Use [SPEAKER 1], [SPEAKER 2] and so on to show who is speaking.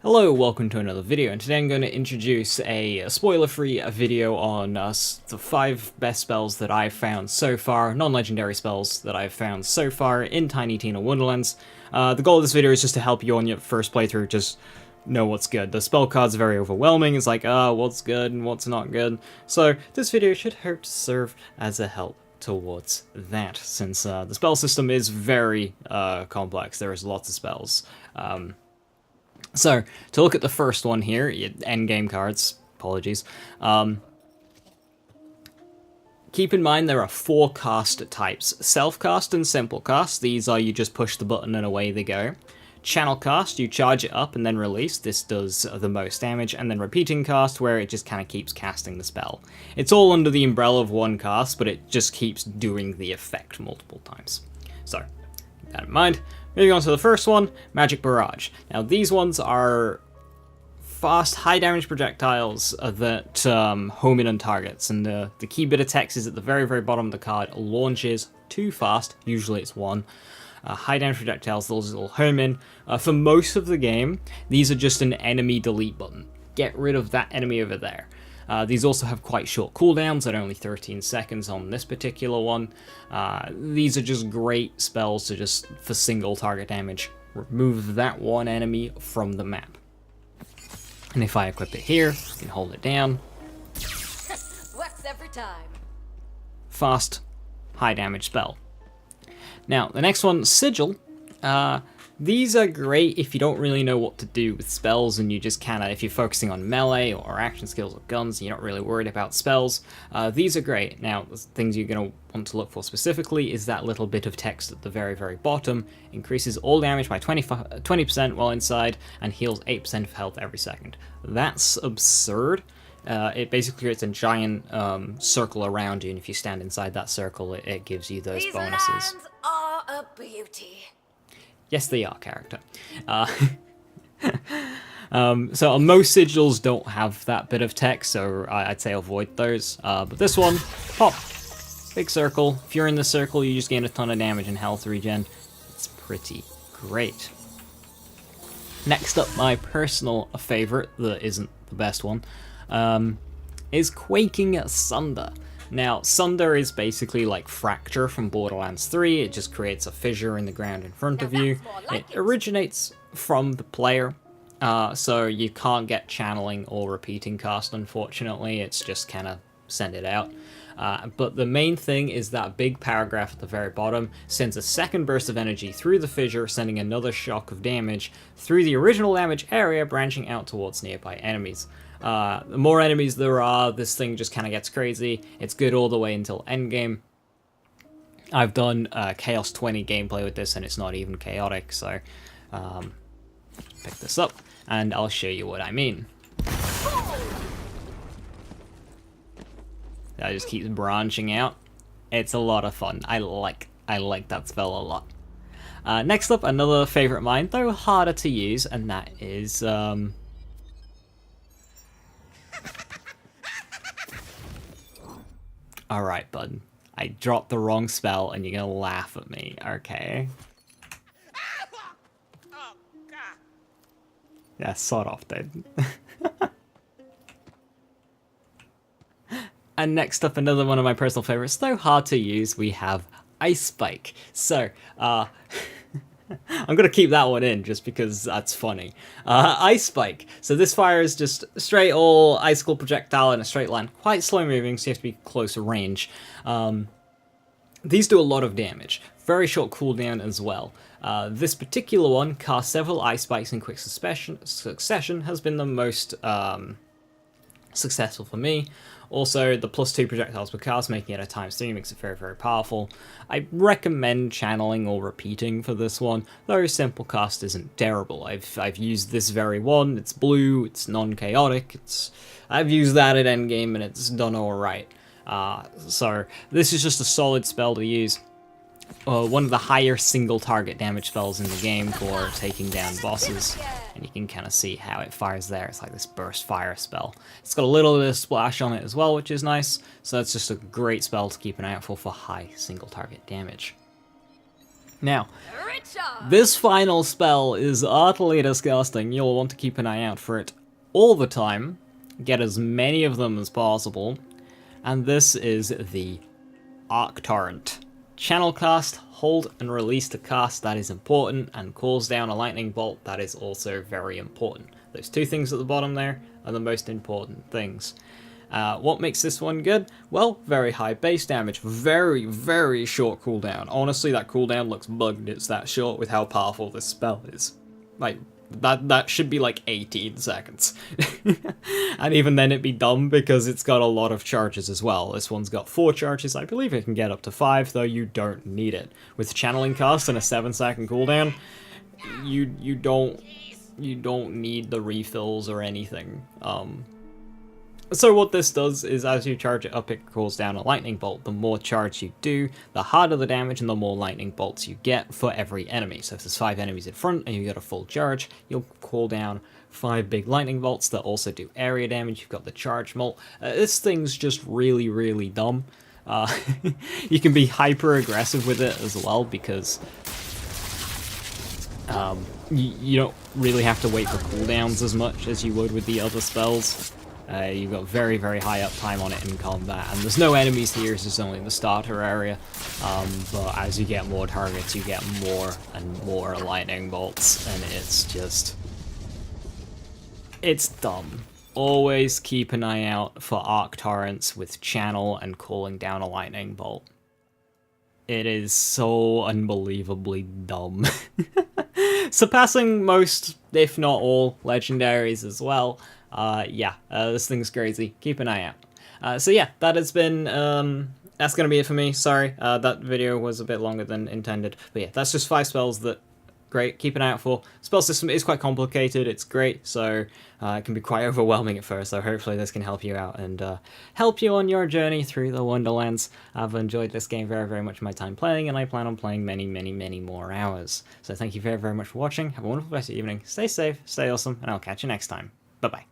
[SPEAKER 1] Hello, welcome to another video, and today I'm going to introduce a spoiler-free video on the 5 best spells that I've found so far, non-legendary spells that I've found so far in Tiny Tina Wonderlands. The goal of this video is just to help you on your first playthrough, just know what's good. The spell cards are very overwhelming, it's like, what's good and what's not good. So this video should hope to serve as a help towards that, since the spell system is very complex. There is lots of spells. So, to look at the first one here, endgame cards, apologies, keep in mind there are 4 cast types. Self-cast and simple cast, these are you just push the button and away they go. Channel cast, you charge it up and then release, this does the most damage, and then repeating cast, where it just kind of keeps casting the spell. It's all under the umbrella of one cast, but it just keeps doing the effect multiple times. So, keep that in mind. Moving on to the first one, Magic Barrage. Now these ones are fast, high damage projectiles that home in on targets, and the key bit of text is at the very, very bottom of the card, launches too fast, usually it's 1. High damage projectiles, those will home in. For most of the game, these are just an enemy delete button. Get rid of that enemy over there. These also have quite short cooldowns at only 13 seconds on this particular one. These are just great spells to just, for single target damage, remove that one enemy from the map. And if I equip it here, I can hold it down.
[SPEAKER 2] Works every time.
[SPEAKER 1] Fast, high damage spell. Now, the next one, Sigil. These are great if you don't really know what to do with spells and you just kinda, if you're focusing on melee or action skills or guns and you're not really worried about spells, these are great. Now, the things you're gonna want to look for specifically is that little bit of text at the very, very bottom. Increases all damage by 20% while inside and heals 8% of health every second. That's absurd. It basically creates a giant circle around you, and if you stand inside that circle, it gives you those bonuses.
[SPEAKER 2] These lands are a beauty.
[SPEAKER 1] Yes, they are, character. So most sigils don't have that bit of text, so I'd say avoid those. But this one, pop, big circle. If you're in the circle, you just gain a ton of damage and health regen. It's pretty great. Next up, my personal favorite, that isn't the best one, is Quaking Sunder. Now, Sunder is basically like Fracture from Borderlands 3, it just creates a fissure in the ground in front of you. It originates from the player, so you can't get channeling or repeating cast, unfortunately, it's just kind of send it out. But the main thing is that big paragraph at the very bottom sends a second burst of energy through the fissure, sending another shock of damage through the original damage area, branching out towards nearby enemies. The more enemies there are, this thing just kind of gets crazy. It's good all the way until endgame. I've done Chaos 20 gameplay with this and it's not even chaotic, so pick this up and I'll show you what I mean. That just keeps branching out. It's a lot of fun. I like that spell a lot. Next up, another favorite of mine, though harder to use, and that is alright, bud. I dropped the wrong spell and you're gonna laugh at me, okay? Yeah, sod off, dude. And next up, another one of my personal favorites, though hard to use, we have Ice Spike. So, I'm gonna keep that one in just because that's funny. Ice Spike. So this fires just straight all icicle projectile in a straight line. Quite slow moving, so you have to be close range. These do a lot of damage. Very short cooldown as well. This particular one casts several ice spikes in quick succession, has been the most successful for me. Also, the +2 projectiles per cast, making it a ×3, makes it very, very powerful. I recommend channeling or repeating for this one, though simple cast isn't terrible. I've used this very one, it's blue, it's non-chaotic, I've used that at endgame and it's done alright. So this is just a solid spell to use. One of the higher single target damage spells in the game for taking down bosses, and you can kind of see how it fires there. It's like this burst fire spell. It's got a little bit of splash on it as well, which is nice, so that's just a great spell to keep an eye out for high single target damage. Now,
[SPEAKER 2] Richard!
[SPEAKER 1] this final spell is utterly disgusting. You'll want to keep an eye out for it all the time. Get as many of them as possible. And this is the Arc Torrent. Channel cast, hold and release to cast, that is important, and calls down a lightning bolt, that is also very important. Those two things at the bottom there are the most important things. What makes this one good? Well, very high base damage, very, very short cooldown. Honestly, that cooldown looks bugged, it's that short with how powerful this spell is. Like, that should be like 18 seconds. And even then it'd be dumb because it's got a lot of charges as well. This one's got 4 charges, I believe it can get up to 5, though you don't need it. With channeling cast and a 7-second cooldown, you don't need the refills or anything. So what this does is as you charge it up, it calls down a lightning bolt. The more charge you do, the harder the damage and the more lightning bolts you get for every enemy. So if there's 5 enemies in front and you get a full charge, you'll call down 5 big lightning bolts that also do area damage. You've got the charge mult. This thing's just really, really dumb. You can be hyper aggressive with it as well because you don't really have to wait for cooldowns as much as you would with the other spells. You've got very, very high uptime on it in combat, and there's no enemies here, so it's only in the starter area, but as you get more targets, you get more and more lightning bolts, and it's dumb. Always keep an eye out for arc torrents with channel and calling down a lightning bolt. It is so unbelievably dumb. Surpassing most, if not all, legendaries as well. This thing's crazy. Keep an eye out. So yeah, that has been, that's gonna be it for me. Sorry, that video was a bit longer than intended. But yeah, that's just 5 spells that, great, keep an eye out for. Spell system is quite complicated, it's great, so it can be quite overwhelming at first, so hopefully this can help you out and help you on your journey through the Wonderlands. I've enjoyed this game very, very much my time playing, and I plan on playing many, many, many more hours. So thank you very, very much for watching. Have a wonderful rest of your evening. Stay safe, stay awesome, and I'll catch you next time. Bye-bye.